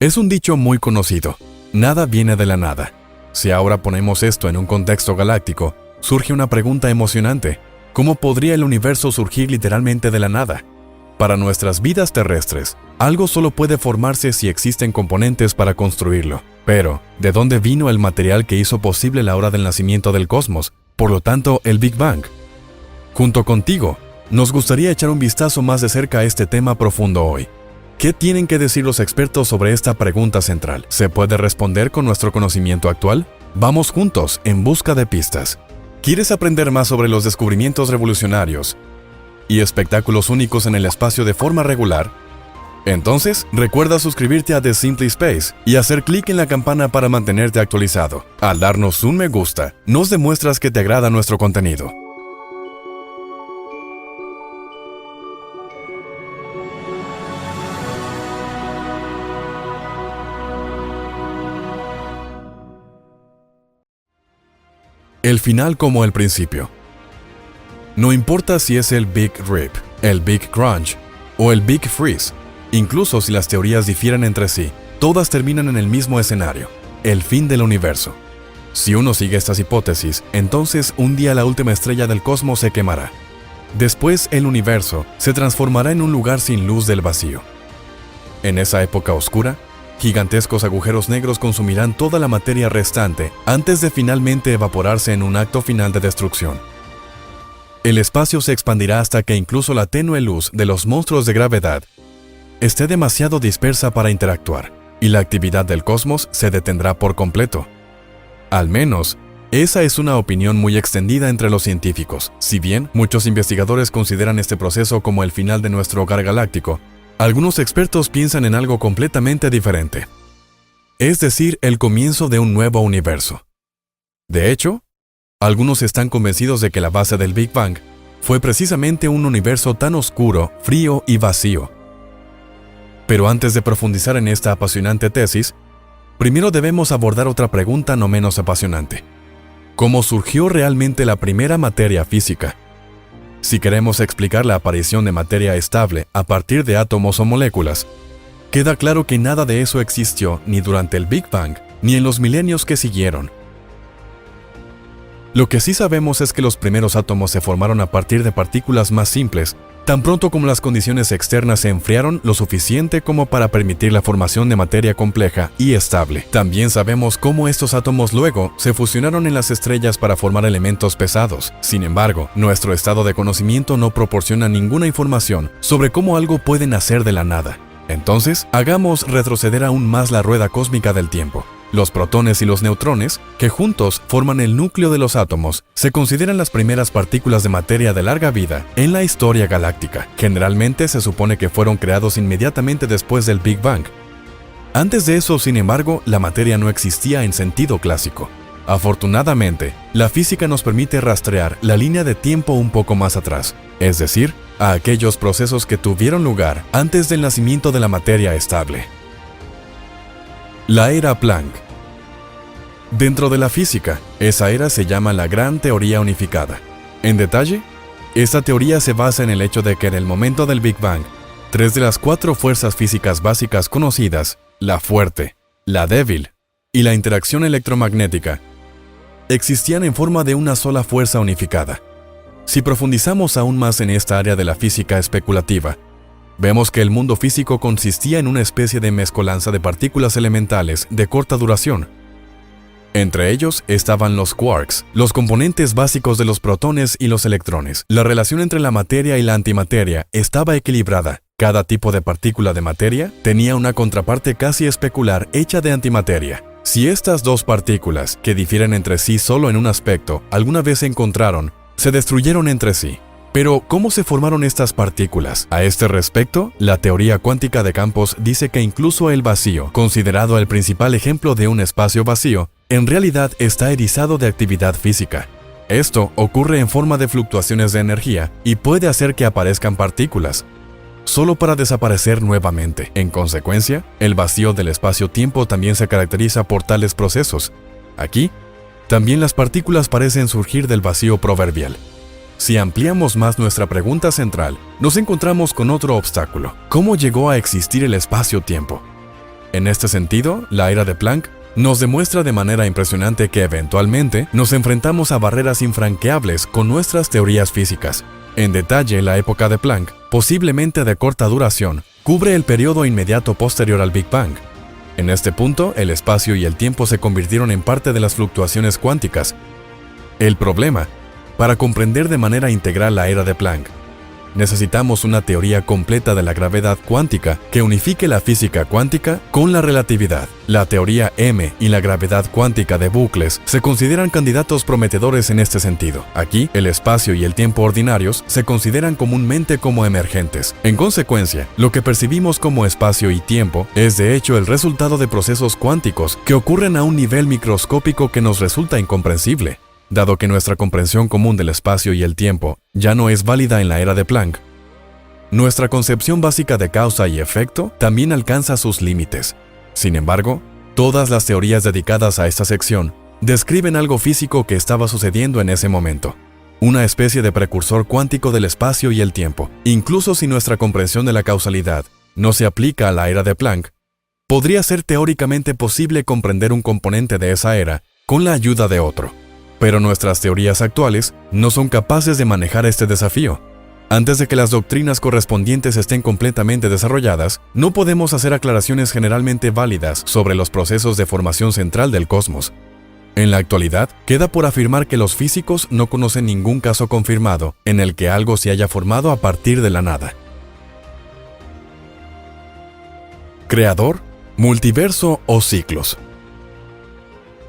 Es un dicho muy conocido: nada viene de la nada. Si ahora ponemos esto en un contexto galáctico, surge una pregunta emocionante: ¿cómo podría el universo surgir literalmente de la nada? Para nuestras vidas terrestres, algo solo puede formarse si existen componentes para construirlo. Pero, ¿de dónde vino el material que hizo posible la hora del nacimiento del cosmos? Por lo tanto, el Big Bang. Junto contigo, nos gustaría echar un vistazo más de cerca a este tema profundo hoy. ¿Qué tienen que decir los expertos sobre esta pregunta central? ¿Se puede responder con nuestro conocimiento actual? Vamos juntos en busca de pistas. ¿Quieres aprender más sobre los descubrimientos revolucionarios y espectáculos únicos en el espacio de forma regular? Entonces, recuerda suscribirte a The Simply Space y hacer clic en la campana para mantenerte actualizado. Al darnos un me gusta, nos demuestras que te agrada nuestro contenido. El final como el principio. No importa si es el Big Rip, el Big Crunch o el Big Freeze, incluso si las teorías difieren entre sí, todas terminan en el mismo escenario: el fin del universo. Si uno sigue estas hipótesis, entonces un día la última estrella del cosmos se quemará. Después el universo se transformará en un lugar sin luz del vacío. En esa época oscura, gigantescos agujeros negros consumirán toda la materia restante antes de finalmente evaporarse en un acto final de destrucción. El espacio se expandirá hasta que incluso la tenue luz de los monstruos de gravedad esté demasiado dispersa para interactuar, y la actividad del cosmos se detendrá por completo. Al menos, esa es una opinión muy extendida entre los científicos. Si bien muchos investigadores consideran este proceso como el final de nuestro hogar galáctico, algunos expertos piensan en algo completamente diferente. Es decir, el comienzo de un nuevo universo. De hecho, algunos están convencidos de que la base del Big Bang fue precisamente un universo tan oscuro, frío y vacío. Pero antes de profundizar en esta apasionante tesis, primero debemos abordar otra pregunta no menos apasionante: ¿cómo surgió realmente la primera materia física? Si queremos explicar la aparición de materia estable a partir de átomos o moléculas, queda claro que nada de eso existió ni durante el Big Bang ni en los milenios que siguieron. Lo que sí sabemos es que los primeros átomos se formaron a partir de partículas más simples, tan pronto como las condiciones externas se enfriaron lo suficiente como para permitir la formación de materia compleja y estable. También sabemos cómo estos átomos luego se fusionaron en las estrellas para formar elementos pesados. Sin embargo, nuestro estado de conocimiento no proporciona ninguna información sobre cómo algo puede nacer de la nada. Entonces, hagamos retroceder aún más la rueda cósmica del tiempo. Los protones y los neutrones, que juntos forman el núcleo de los átomos, se consideran las primeras partículas de materia de larga vida en la historia galáctica. Generalmente se supone que fueron creados inmediatamente después del Big Bang. Antes de eso, sin embargo, la materia no existía en sentido clásico. Afortunadamente, la física nos permite rastrear la línea de tiempo un poco más atrás, es decir, a aquellos procesos que tuvieron lugar antes del nacimiento de la materia estable. La era Planck. Dentro de la física, esa era se llama la Gran Teoría Unificada. En detalle, esta teoría se basa en el hecho de que en el momento del Big Bang, 3 de las 4 fuerzas físicas básicas conocidas, la fuerte, la débil y la interacción electromagnética, existían en forma de una sola fuerza unificada. Si profundizamos aún más en esta área de la física especulativa, vemos que el mundo físico consistía en una especie de mezcolanza de partículas elementales de corta duración. Entre ellos estaban los quarks, los componentes básicos de los protones y los electrones. La relación entre la materia y la antimateria estaba equilibrada. Cada tipo de partícula de materia tenía una contraparte casi especular hecha de antimateria. Si estas dos partículas, que difieren entre sí solo en un aspecto, alguna vez se encontraron, se destruyeron entre sí. Pero, ¿cómo se formaron estas partículas? A este respecto, la teoría cuántica de campos dice que incluso el vacío, considerado el principal ejemplo de un espacio vacío, en realidad está erizado de actividad física. Esto ocurre en forma de fluctuaciones de energía y puede hacer que aparezcan partículas, solo para desaparecer nuevamente. En consecuencia, el vacío del espacio-tiempo también se caracteriza por tales procesos. Aquí, también las partículas parecen surgir del vacío proverbial. Si ampliamos más nuestra pregunta central, nos encontramos con otro obstáculo: ¿cómo llegó a existir el espacio-tiempo? En este sentido, la era de Planck nos demuestra de manera impresionante que eventualmente nos enfrentamos a barreras infranqueables con nuestras teorías físicas. En detalle, la época de Planck, posiblemente de corta duración, cubre el periodo inmediato posterior al Big Bang. En este punto, el espacio y el tiempo se convirtieron en parte de las fluctuaciones cuánticas. El problema, para comprender de manera integral la era de Planck, necesitamos una teoría completa de la gravedad cuántica que unifique la física cuántica con la relatividad. La teoría M y la gravedad cuántica de bucles se consideran candidatos prometedores en este sentido. Aquí, el espacio y el tiempo ordinarios se consideran comúnmente como emergentes. En consecuencia, lo que percibimos como espacio y tiempo es de hecho el resultado de procesos cuánticos que ocurren a un nivel microscópico que nos resulta incomprensible. Dado que nuestra comprensión común del espacio y el tiempo ya no es válida en la era de Planck, nuestra concepción básica de causa y efecto también alcanza sus límites. Sin embargo, todas las teorías dedicadas a esta sección describen algo físico que estaba sucediendo en ese momento, una especie de precursor cuántico del espacio y el tiempo. Incluso si nuestra comprensión de la causalidad no se aplica a la era de Planck, podría ser teóricamente posible comprender un componente de esa era con la ayuda de otro. Pero nuestras teorías actuales no son capaces de manejar este desafío. Antes de que las doctrinas correspondientes estén completamente desarrolladas, no podemos hacer aclaraciones generalmente válidas sobre los procesos de formación central del cosmos. En la actualidad, queda por afirmar que los físicos no conocen ningún caso confirmado en el que algo se haya formado a partir de la nada. Creador, multiverso o ciclos.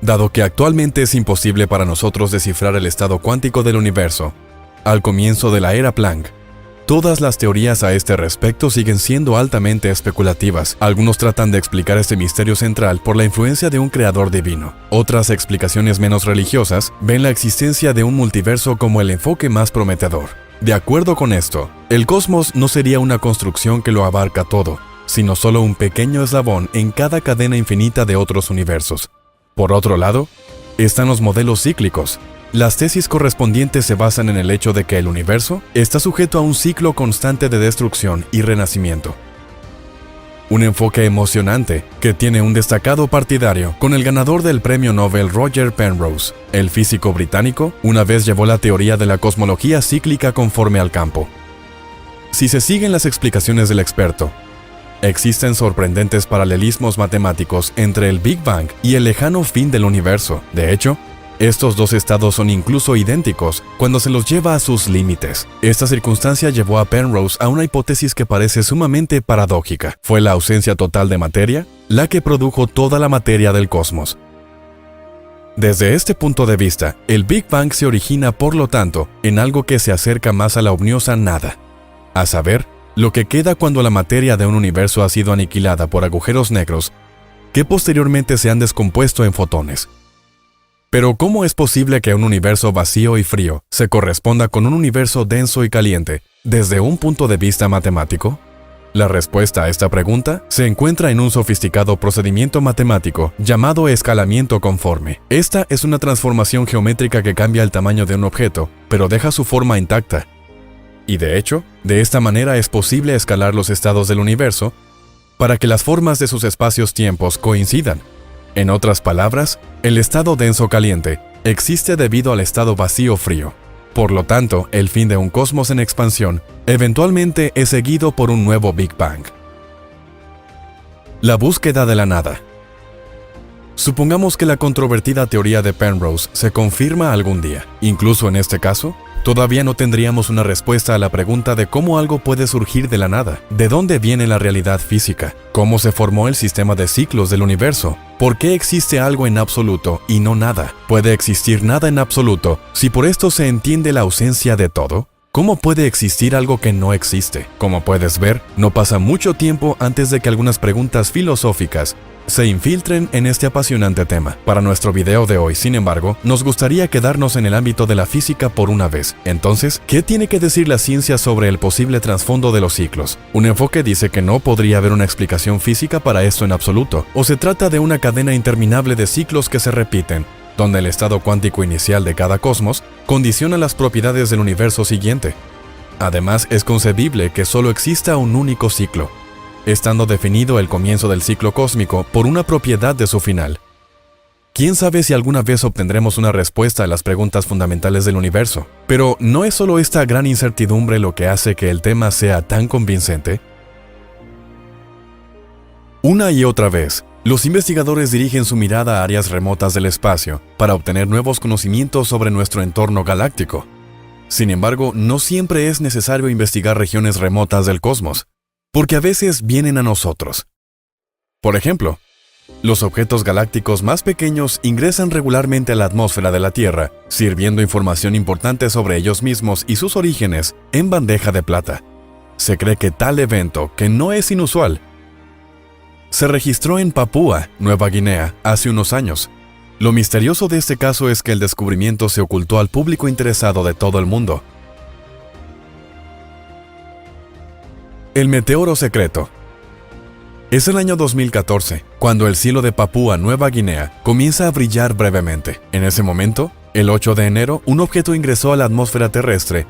Dado que actualmente es imposible para nosotros descifrar el estado cuántico del universo, al comienzo de la era Planck, todas las teorías a este respecto siguen siendo altamente especulativas. Algunos tratan de explicar este misterio central por la influencia de un creador divino. Otras explicaciones menos religiosas ven la existencia de un multiverso como el enfoque más prometedor. De acuerdo con esto, el cosmos no sería una construcción que lo abarca todo, sino solo un pequeño eslabón en cada cadena infinita de otros universos. Por otro lado, están los modelos cíclicos. Las tesis correspondientes se basan en el hecho de que el universo está sujeto a un ciclo constante de destrucción y renacimiento. Un enfoque emocionante que tiene un destacado partidario con el ganador del premio Nobel Roger Penrose. El físico británico una vez llevó la teoría de la cosmología cíclica conforme al campo. Si se siguen las explicaciones del experto, existen sorprendentes paralelismos matemáticos entre el Big Bang y el lejano fin del universo. De hecho, estos dos estados son incluso idénticos cuando se los lleva a sus límites. Esta circunstancia llevó a Penrose a una hipótesis que parece sumamente paradójica. ¿Fue la ausencia total de materia la que produjo toda la materia del cosmos? Desde este punto de vista, el Big Bang se origina, por lo tanto, en algo que se acerca más a la omniosa nada, a saber, lo que queda cuando la materia de un universo ha sido aniquilada por agujeros negros que posteriormente se han descompuesto en fotones. Pero ¿cómo es posible que un universo vacío y frío se corresponda con un universo denso y caliente desde un punto de vista matemático? La respuesta a esta pregunta se encuentra en un sofisticado procedimiento matemático llamado escalamiento conforme. Esta es una transformación geométrica que cambia el tamaño de un objeto, pero deja su forma intacta. Y de hecho, de esta manera es posible escalar los estados del universo para que las formas de sus espacios-tiempos coincidan. En otras palabras, el estado denso-caliente existe debido al estado vacío-frío. Por lo tanto, el fin de un cosmos en expansión eventualmente es seguido por un nuevo Big Bang. La búsqueda de la nada. Supongamos que la controvertida teoría de Penrose se confirma algún día. Incluso en este caso, todavía no tendríamos una respuesta a la pregunta de cómo algo puede surgir de la nada, de dónde viene la realidad física, cómo se formó el sistema de ciclos del universo, por qué existe algo en absoluto y no nada. ¿Puede existir nada en absoluto si por esto se entiende la ausencia de todo? ¿Cómo puede existir algo que no existe? Como puedes ver, no pasa mucho tiempo antes de que algunas preguntas filosóficas se infiltren en este apasionante tema. Para nuestro video de hoy, sin embargo, nos gustaría quedarnos en el ámbito de la física por una vez. Entonces, ¿qué tiene que decir la ciencia sobre el posible trasfondo de los ciclos? Un enfoque dice que no podría haber una explicación física para esto en absoluto, o se trata de una cadena interminable de ciclos que se repiten, donde el estado cuántico inicial de cada cosmos condiciona las propiedades del universo siguiente. Además, es concebible que solo exista un único ciclo. estando definido el comienzo del ciclo cósmico por una propiedad de su final. ¿Quién sabe si alguna vez obtendremos una respuesta a las preguntas fundamentales del universo? Pero ¿no es solo esta gran incertidumbre lo que hace que el tema sea tan convincente? Una y otra vez, los investigadores dirigen su mirada a áreas remotas del espacio para obtener nuevos conocimientos sobre nuestro entorno galáctico. Sin embargo, no siempre es necesario investigar regiones remotas del cosmos, porque a veces vienen a nosotros. Por ejemplo, los objetos galácticos más pequeños ingresan regularmente a la atmósfera de la Tierra, sirviendo información importante sobre ellos mismos y sus orígenes en bandeja de plata. Se cree que tal evento, que no es inusual, se registró en Papúa, Nueva Guinea, hace unos años. Lo misterioso de este caso es que el descubrimiento se ocultó al público interesado de todo el mundo. El meteoro secreto. Es el año 2014, cuando el cielo de Papúa Nueva Guinea comienza a brillar brevemente. En ese momento, el 8 de enero, un objeto ingresó a la atmósfera terrestre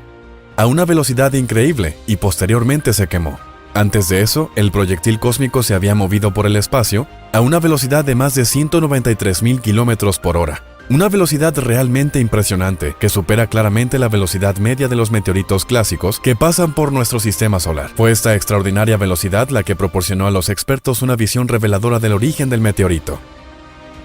a una velocidad increíble y posteriormente se quemó. Antes de eso, el proyectil cósmico se había movido por el espacio a una velocidad de más de 193.000 kilómetros por hora. Una velocidad realmente impresionante que supera claramente la velocidad media de los meteoritos clásicos que pasan por nuestro sistema solar. Fue esta extraordinaria velocidad la que proporcionó a los expertos una visión reveladora del origen del meteorito.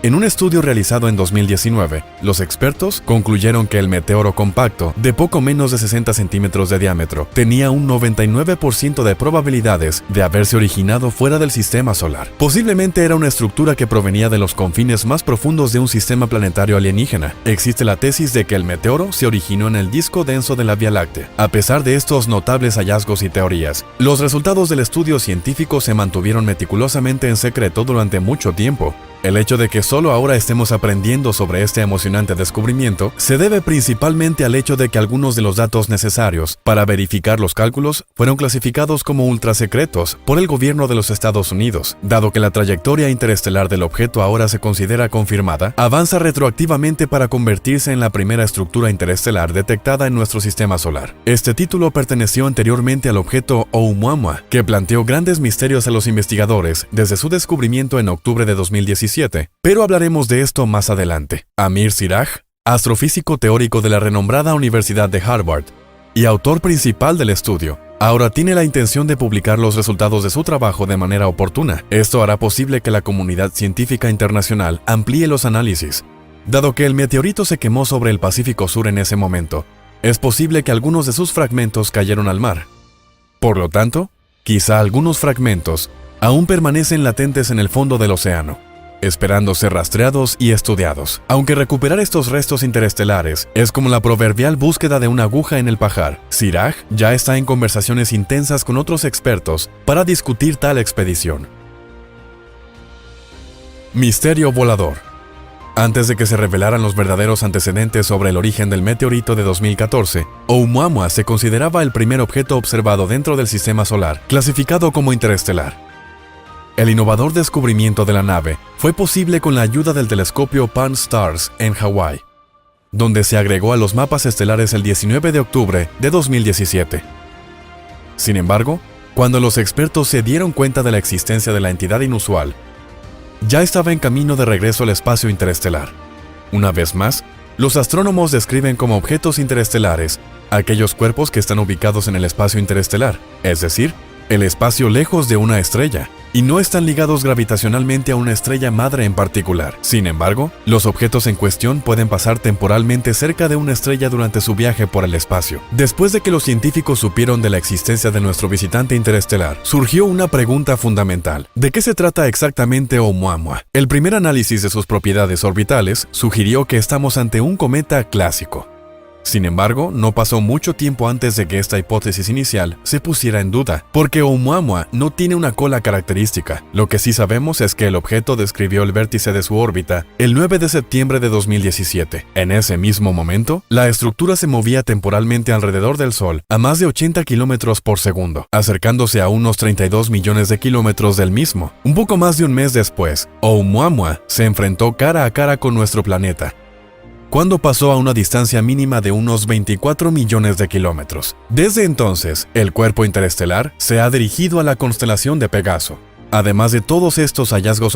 En un estudio realizado en 2019, los expertos concluyeron que el meteoro compacto, de poco menos de 60 centímetros de diámetro, tenía un 99% de probabilidades de haberse originado fuera del sistema solar. Posiblemente era una estructura que provenía de los confines más profundos de un sistema planetario alienígena. Existe la tesis de que el meteoro se originó en el disco denso de la Vía Láctea. A pesar de estos notables hallazgos y teorías, los resultados del estudio científico se mantuvieron meticulosamente en secreto durante mucho tiempo. El hecho de que solo ahora estemos aprendiendo sobre este emocionante descubrimiento se debe principalmente al hecho de que algunos de los datos necesarios para verificar los cálculos fueron clasificados como ultrasecretos por el gobierno de los Estados Unidos. Dado que la trayectoria interestelar del objeto ahora se considera confirmada, avanza retroactivamente para convertirse en la primera estructura interestelar detectada en nuestro sistema solar. Este título perteneció anteriormente al objeto Oumuamua, que planteó grandes misterios a los investigadores desde su descubrimiento en octubre de 2017. Pero hablaremos de esto más adelante. Amir Siraj, astrofísico teórico de la renombrada Universidad de Harvard y autor principal del estudio, ahora tiene la intención de publicar los resultados de su trabajo de manera oportuna. Esto hará posible que la comunidad científica internacional amplíe los análisis. Dado que el meteorito se quemó sobre el Pacífico Sur en ese momento, es posible que algunos de sus fragmentos cayeron al mar. Por lo tanto, quizá algunos fragmentos aún permanecen latentes en el fondo del océano, esperando ser rastreados y estudiados. Aunque recuperar estos restos interestelares es como la proverbial búsqueda de una aguja en el pajar, Siraj ya está en conversaciones intensas con otros expertos para discutir tal expedición. Misterio volador. Antes de que se revelaran los verdaderos antecedentes sobre el origen del meteorito de 2014, Oumuamua se consideraba el primer objeto observado dentro del sistema solar, clasificado como interestelar. El innovador descubrimiento de la nave fue posible con la ayuda del telescopio Pan-STARRS en Hawái, donde se agregó a los mapas estelares el 19 de octubre de 2017. Sin embargo, cuando los expertos se dieron cuenta de la existencia de la entidad inusual, ya estaba en camino de regreso al espacio interestelar. Una vez más, los astrónomos describen como objetos interestelares aquellos cuerpos que están ubicados en el espacio interestelar, es decir, el espacio lejos de una estrella, y no están ligados gravitacionalmente a una estrella madre en particular. Sin embargo, los objetos en cuestión pueden pasar temporalmente cerca de una estrella durante su viaje por el espacio. Después de que los científicos supieron de la existencia de nuestro visitante interestelar, surgió una pregunta fundamental. ¿De qué se trata exactamente Oumuamua? El primer análisis de sus propiedades orbitales sugirió que estamos ante un cometa clásico. Sin embargo, no pasó mucho tiempo antes de que esta hipótesis inicial se pusiera en duda, porque Oumuamua no tiene una cola característica. Lo que sí sabemos es que el objeto describió el vértice de su órbita el 9 de septiembre de 2017. En ese mismo momento, la estructura se movía temporalmente alrededor del Sol a más de 80 kilómetros por segundo, acercándose a unos 32 millones de kilómetros del mismo. Un poco más de un mes después, Oumuamua se enfrentó cara a cara con nuestro planeta. cuando pasó a una distancia mínima de unos 24 millones de kilómetros. Desde entonces, el cuerpo interestelar se ha dirigido a la constelación de Pegaso. Además de todos estos hallazgos